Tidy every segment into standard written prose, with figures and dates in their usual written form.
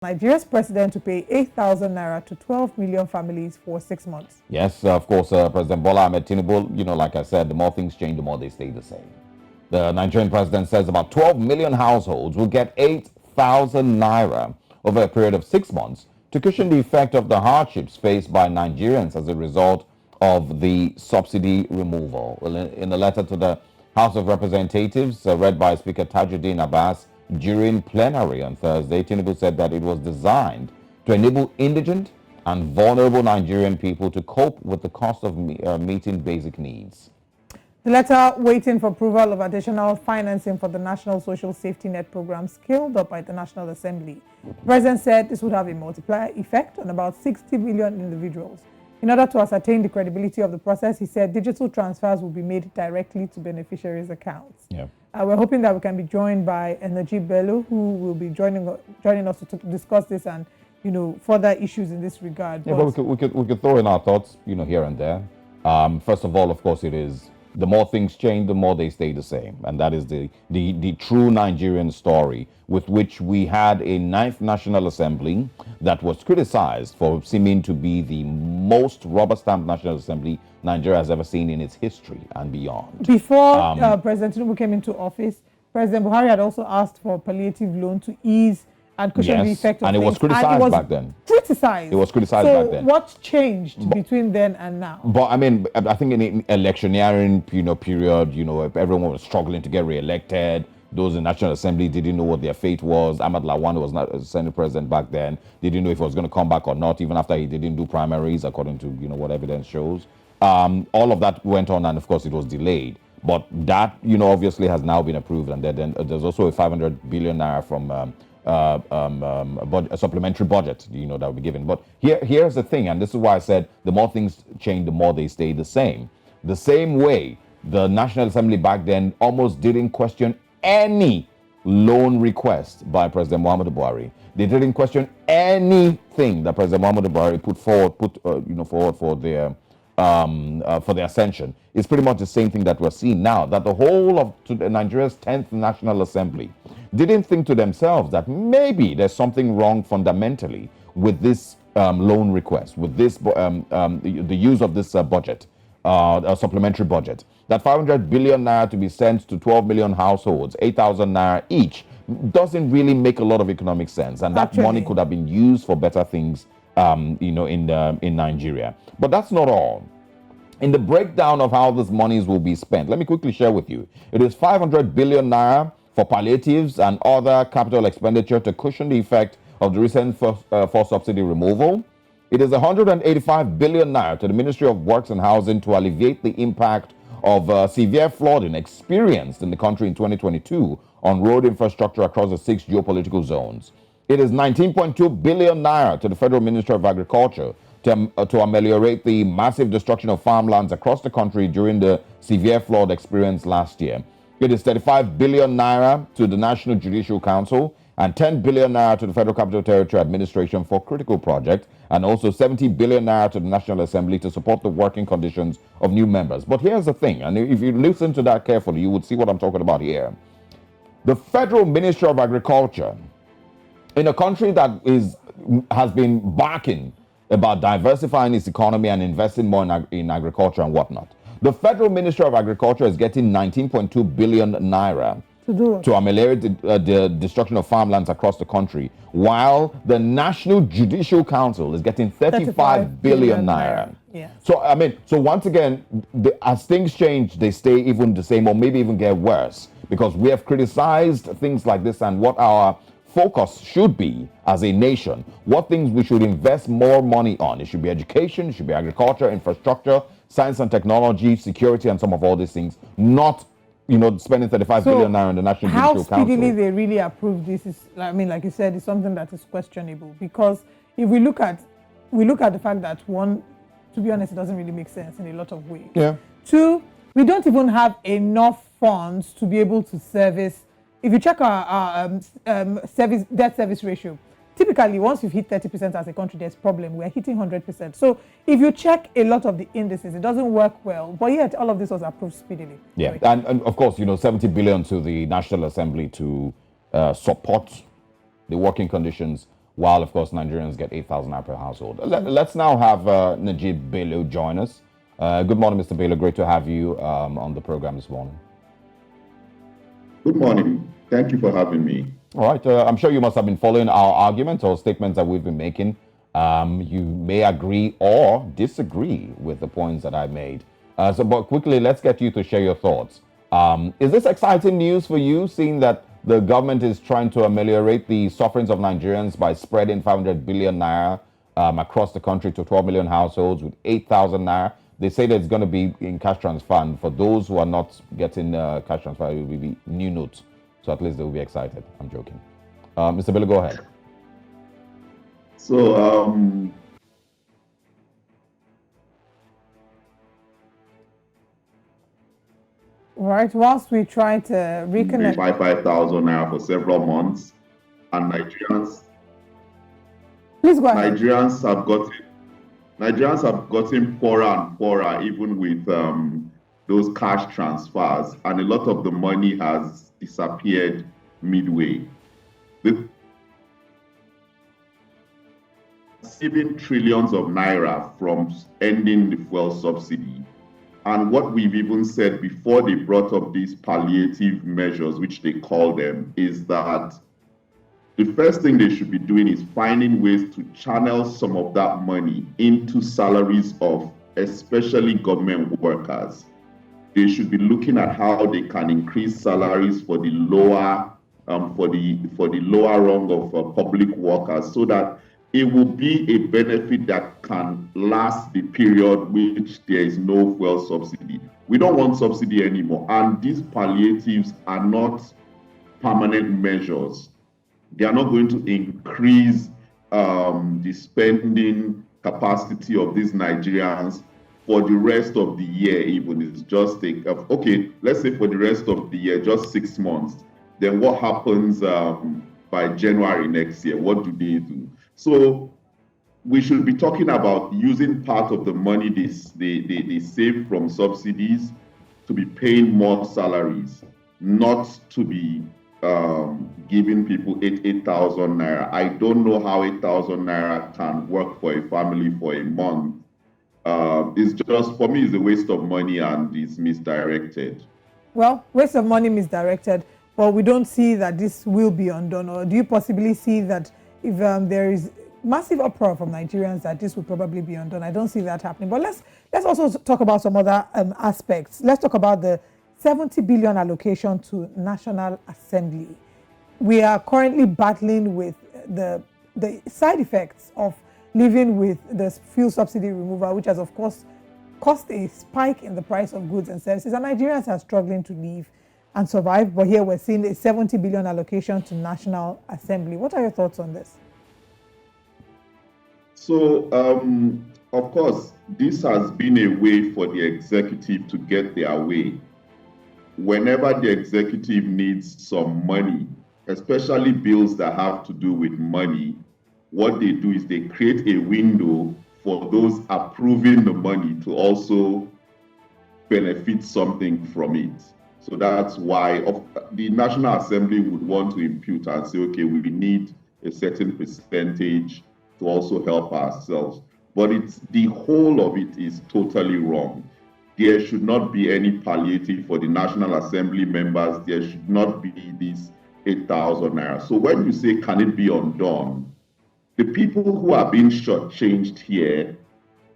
Nigeria's president to pay 8,000 naira to 12 million families for 6 months. Yes, of course, President Bola Ahmed Tinubu, like I said, the more things change, the more they stay the same. The Nigerian president says about 12 million households will get 8,000 naira over a period of 6 months to cushion the effect of the hardships faced by Nigerians as a result of the subsidy removal. Well, in a letter to the House of Representatives, read by Speaker Tajuddin Abbas during plenary on Thursday, Tinubu said that it was designed to enable indigent and vulnerable Nigerian people to cope with the cost of meeting basic needs. The letter waiting for approval of additional financing for the National Social Safety Net program scaled up by the National Assembly. The president said this would have a multiplier effect on about 60 million individuals. In order to ascertain the credibility of the process, he said digital transfers will be made directly to beneficiaries' accounts. Yeah. We're hoping that we can be joined by Energy Bello, who will be joining us to discuss this and further issues in this regard. Yeah, but we could throw in our thoughts, here and there. First of all, of course, it is the more things change, the more they stay the same, and that is the true Nigerian story, with which we had a ninth National Assembly that was criticized for seeming to be the most rubber-stamped National Assembly Nigeria has ever seen in its history and beyond. Before President Tinubu came into office, President Buhari had also asked for a palliative loan to ease and cushion the effect of and it was criticized back then. It was criticized back then. So what's changed between then and now? But I mean, I think in electioneering, period, everyone was struggling to get re-elected. Those in National Assembly didn't know what their fate was. Ahmad Lawan was not a Senate president back then. They didn't know if he was going to come back or not, even after he didn't do primaries, according to what evidence shows. All of that went on, and of course, it was delayed. But that, obviously has now been approved, and then there's also a 500 billion naira from a supplementary budget, that will be given. But here's the thing, and this is why I said the more things change, the more they stay the same. The same way the National Assembly back then almost didn't question any loan request by President Muhammadu Buhari. They didn't question anything that President Muhammadu Buhari put forward for their ascension. It's pretty much the same thing that we're seeing now, that the whole of Nigeria's 10th National Assembly didn't think to themselves that maybe there's something wrong fundamentally with this loan request, with this the use of this budget, a supplementary budget. That 500 billion naira to be sent to 12 million households, 8,000 naira each, doesn't really make a lot of economic sense, and that money could have been used for better things, in Nigeria. But that's not all. In the breakdown of how these monies will be spent, let me quickly share with you. It is 500 billion naira for palliatives and other capital expenditure to cushion the effect of the recent forced subsidy removal. It is 185 billion naira to the Ministry of Works and Housing to alleviate the impact of severe flooding experienced in the country in 2022 on road infrastructure across the 6 geopolitical zones. It is 19.2 billion naira to the Federal Ministry of Agriculture to ameliorate the massive destruction of farmlands across the country during the severe flood experienced last year. It is 35 billion naira to the National Judicial Council and 10 billion naira to the Federal Capital Territory Administration for critical projects, and also 70 billion naira to the National Assembly to support the working conditions of new members. But here's the thing, and if you listen to that carefully, you would see what I'm talking about here. The Federal Ministry of Agriculture, in a country that has been barking about diversifying its economy and investing more in agriculture and whatnot, the Federal Ministry of Agriculture is getting 19.2 billion naira to ameliorate the destruction of farmlands across the country, while the National Judicial Council is getting 35 billion naira. Yeah. So once again, as things change, they stay even the same or maybe even get worse, because we have criticized things like this and what our focus should be as a nation, what things we should invest more money on. It should be education, it should be agriculture, infrastructure, science and technology, security, and some of all these things, not spending 35 billion naira in the National Judicial Council. How speedily they really approve this is, like you said, is something that is questionable, because if we look at the fact that, one, to be honest, it doesn't really make sense in a lot of ways. Yeah. Two, we don't even have enough funds to be able to service. If you check our debt service ratio, typically once you've hit 30% as a country, there's problem. We're hitting 100%. So if you check a lot of the indices, it doesn't work well. But yet all of this was approved speedily. Yeah, and of course, 70 billion to the National Assembly to support the working conditions while of course Nigerians get 8,000 naira per household. Let's now have Najib Bello join us. Good morning, Mr. Bello. Great to have you on the program this morning. Good morning. Thank you for having me. All right. I'm sure you must have been following our arguments or statements that we've been making. You may agree or disagree with the points that I made. But quickly, let's get you to share your thoughts. Is this exciting news for you, seeing that the government is trying to ameliorate the sufferings of Nigerians by spreading 500 billion naira across the country to 12 million households with 8,000 naira? They say that it's going to be in cash transfer, and for those who are not getting cash transfer, it will be new notes. So at least they will be excited. I'm joking. Mr. Bello, go ahead. So, Right, whilst we try to reconnect. 5,000 naira for several months, and Nigerians. Please go ahead. Nigerians have gotten poorer and poorer, even with those cash transfers, and a lot of the money has disappeared midway. Receiving trillions of naira from ending the fuel subsidy. And what we've even said before they brought up these palliative measures, which they call them, is that the first thing they should be doing is finding ways to channel some of that money into salaries of especially government workers. They should be looking at how they can increase salaries for the lower lower rung of public workers, so that it will be a benefit that can last the period which there is no fuel subsidy. We don't want subsidy anymore, and these palliatives are not permanent measures. They are not going to increase the spending capacity of these Nigerians for the rest of the year. Even it's just okay, let's say for the rest of the year, just 6 months. Then what happens by January next year? What do they do? So we should be talking about using part of the money they save from subsidies to be paying more salaries, not to be giving people 8,000 naira. I don't know how 8,000 naira can work for a family for a month. It's just, for me, it's a waste of money and it's misdirected. Well, waste of money, misdirected. But we don't see that this will be undone. Or do you possibly see that if there is massive uproar from Nigerians that this will probably be undone? I don't see that happening. But let's also talk about some other aspects. Let's talk about the 70 billion allocation to National Assembly. We are currently battling with the side effects of living with the fuel subsidy removal, which has of course caused a spike in the price of goods and services, and Nigerians are struggling to live and survive. But here we're seeing a 70 billion allocation to National Assembly. What are your thoughts on this? So, of course, this has been a way for the executive to get their way. Whenever the executive needs some money, especially bills that have to do with money, what they do is they create a window for those approving the money to also benefit something from it. So that's why the National Assembly would want to impute and say, okay, we need a certain percentage to also help ourselves. But the whole of it is totally wrong. There should not be any palliative for the National Assembly members. There should not be this 8,000 naira. So when you say, can it be undone? The people who are being shortchanged here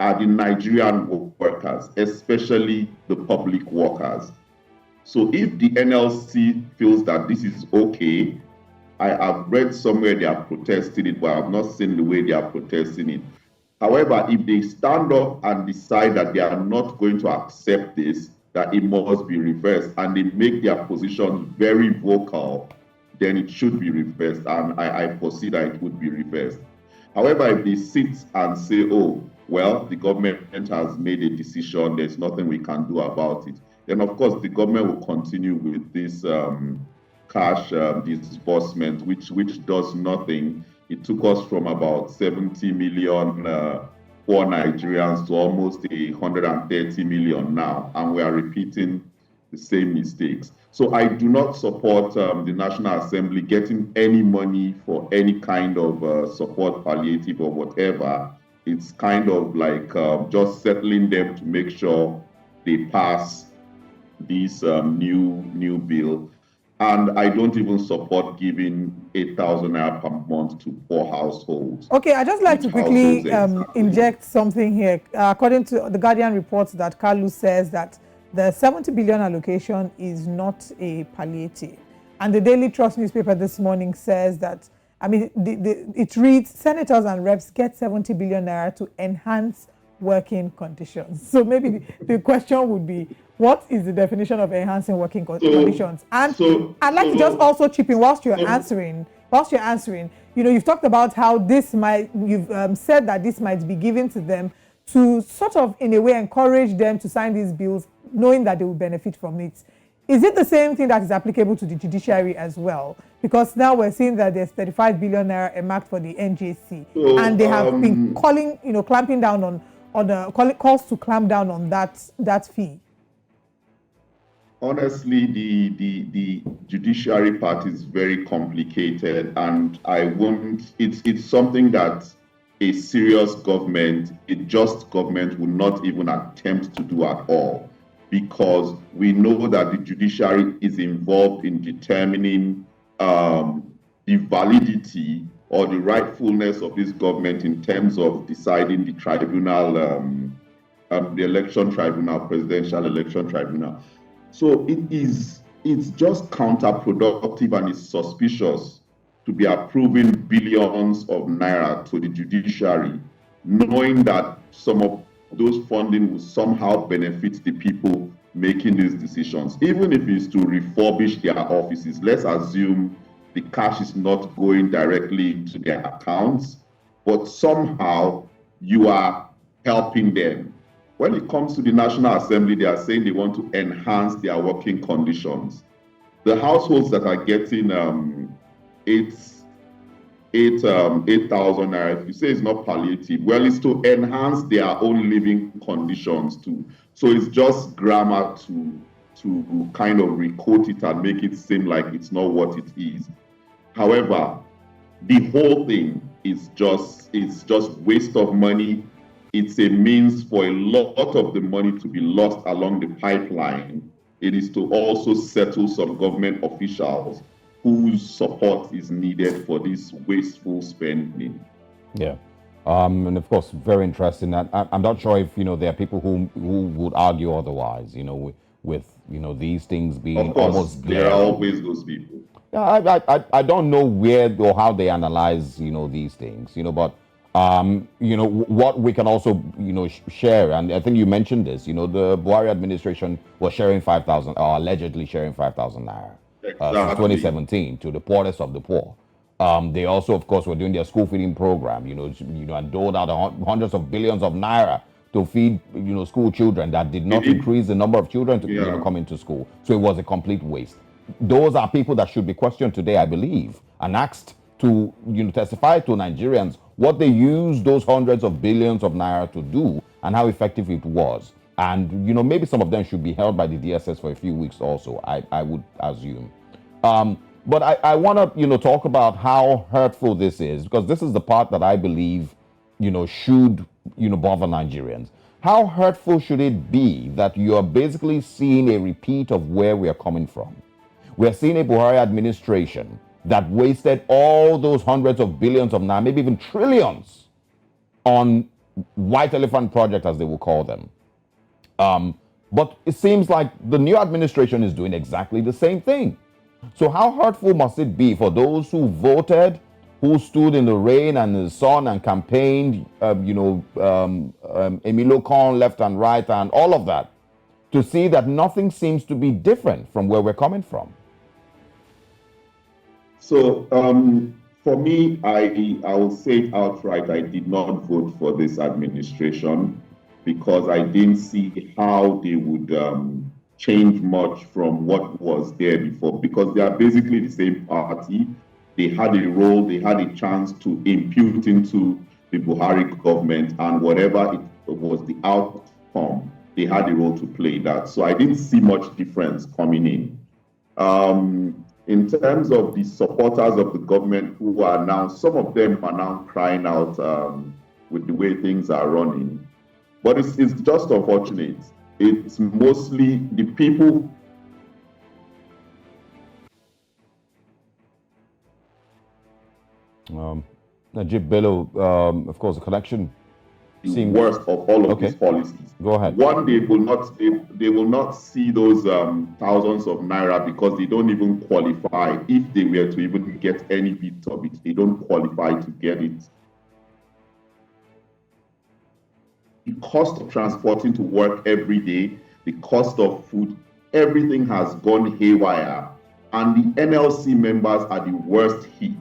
are the Nigerian workers, especially the public workers. So if the NLC feels that this is okay, I have read somewhere they are protesting it, but I have not seen the way they are protesting it. However, if they stand up and decide that they are not going to accept this, that it must be reversed, and they make their positions very vocal, then it should be reversed, and I foresee that it would be reversed. However, if they sit and say, oh, well, the government has made a decision, there's nothing we can do about it, then of course the government will continue with this cash disbursement, which does nothing. It took us from about 70 million poor Nigerians to almost 130 million now, and we are repeating the same mistakes. So I do not support the National Assembly getting any money for any kind of support, palliative or whatever. It's kind of like just settling them to make sure they pass this new bill. And I don't even support giving 8,000 naira per month to poor households. Okay, I just like to quickly inject something here. According to the Guardian reports that Kalu says that the 70 billion allocation is not a palliative. And the Daily Trust newspaper this morning says that, I mean, it reads, senators and reps get 70 billion naira to enhance working conditions. So maybe the question would be, what is the definition of enhancing working conditions? And I'd like to just also chip in whilst you're answering, you know, you've talked about how this might, you've said that this might be given to them to sort of, in a way, encourage them to sign these bills, knowing that they will benefit from it. Is it the same thing that is applicable to the judiciary as well? Because now we're seeing that there's 35 billion naira earmarked for the NJC, and they have been calling, you know, clamping down on the calls to clamp down on that fee. Honestly, the judiciary part is very complicated, and I won't. It's something that a serious government, a just government, would not even attempt to do at all, because we know that the judiciary is involved in determining the validity or the rightfulness of this government in terms of deciding the tribunal, the election tribunal, presidential election tribunal. So it's just counterproductive and it's suspicious to be approving billions of naira to the judiciary, knowing that some of those funding will somehow benefit the people making these decisions. Even if it's to refurbish their offices, let's assume the cash is not going directly into their accounts, but somehow you are helping them. When it comes to the National Assembly, they are saying they want to enhance their working conditions. The households that are getting 8,000 naira, if you say it's not palliative, well, it's to enhance their own living conditions too. So it's just grammar to kind of recode it and make it seem like it's not what it is. However, the whole thing is just waste of money. It's a means for a lot of the money to be lost along the pipeline. It is to also settle some government officials whose support is needed for this wasteful spending. Yeah. And of course, very interesting. I'm not sure if, you know, there are people who would argue otherwise, you know, with you know, these things being of course, almost there are always those people. Yeah, I don't know where or how they analyze, you know, these things, you know, but you know, what we can also, you know, share, and I think you mentioned this, you know, the Buhari administration was sharing 5,000, or allegedly sharing 5,000 naira since 2017 to the poorest of the poor. They also, of course, were doing their school feeding program, you know, and doled out hundreds of billions of naira to feed, you know, school children that did not increase the number of children to, you know, come into school. So it was a complete waste. Those are people that should be questioned today, I believe, and asked to, you know, testify to Nigerians what they used those hundreds of billions of naira to do and how effective it was. And, you know, maybe some of them should be held by the DSS for a few weeks also, I would assume. But I want to, you know, talk about how hurtful this is, because this is the part that I believe, you know, should, you know, bother Nigerians. How hurtful should it be that you are basically seeing a repeat of where we are coming from? We're seeing a Buhari administration that wasted all those hundreds of billions of naira, maybe even trillions, on white elephant projects, as they will call them. But it seems like the new administration is doing exactly the same thing. So how hurtful must it be for those who voted, who stood in the rain and the sun and campaigned, you know, Emilio Khan left and right and all of that, to see that nothing seems to be different from where we're coming from? So for me, I will say it outright, I did not vote for this administration because I didn't see how they would change much from what was there before, because they are basically the same party. They had a role, they had a chance to impute into the Buhari government, and whatever it was the outcome, they had a role to play that. So I didn't see much difference coming in. In terms of the supporters of the government who are now, some of them are now crying out with the way things are running. But it's just unfortunate. It's mostly the people. Najib Bello, of course, the connection The seems worst of all of these policies. Go ahead. One, they will not see those thousands of naira because they don't even qualify. If they were to even get any bit of it, they don't qualify to get it. The cost of transporting to work every day, the cost of food, everything has gone haywire. And the NLC members are the worst hit.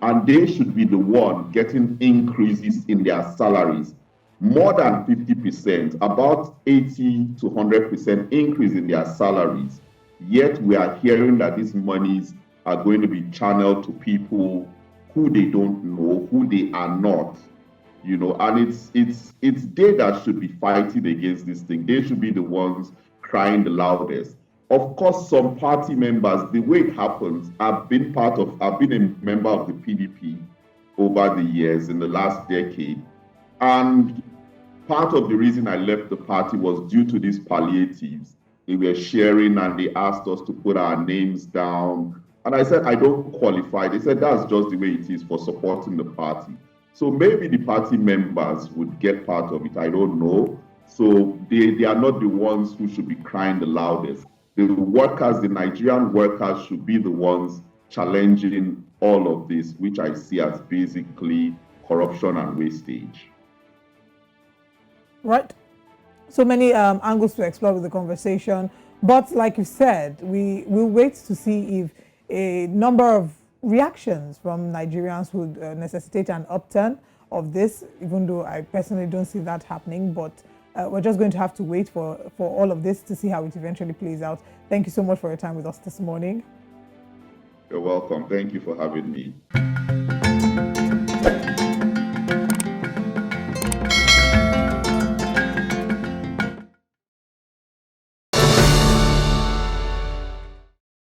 And they should be the one getting increases in their salaries. More than 50%, about 80 to 100% increase in their salaries. Yet we are hearing that these monies are going to be channeled to people who they don't know, who they are not. And it's they that should be fighting against this thing. They should be the ones crying the loudest. Of course, some party members, the way it happens, I've been a member of the PDP over the years in the last decade. And part of the reason I left the party was due to these palliatives. They were sharing and they asked us to put our names down. And I said, I don't qualify. They said, that's just the way it is for supporting the party. So maybe the party members would get part of it. I don't know. So they are not the ones who should be crying the loudest. The workers, the Nigerian workers, should be the ones challenging all of this, which I see as basically corruption and wastage. Right. So many angles to explore with the conversation. But like you said, we will wait to see if a number of reactions from Nigerians would necessitate an upturn of this, even though I personally don't see that happening. But we're just going to have to wait for all of this to see how it eventually plays out. Thank you so much for your time with us this morning. You're welcome. Thank you for having me.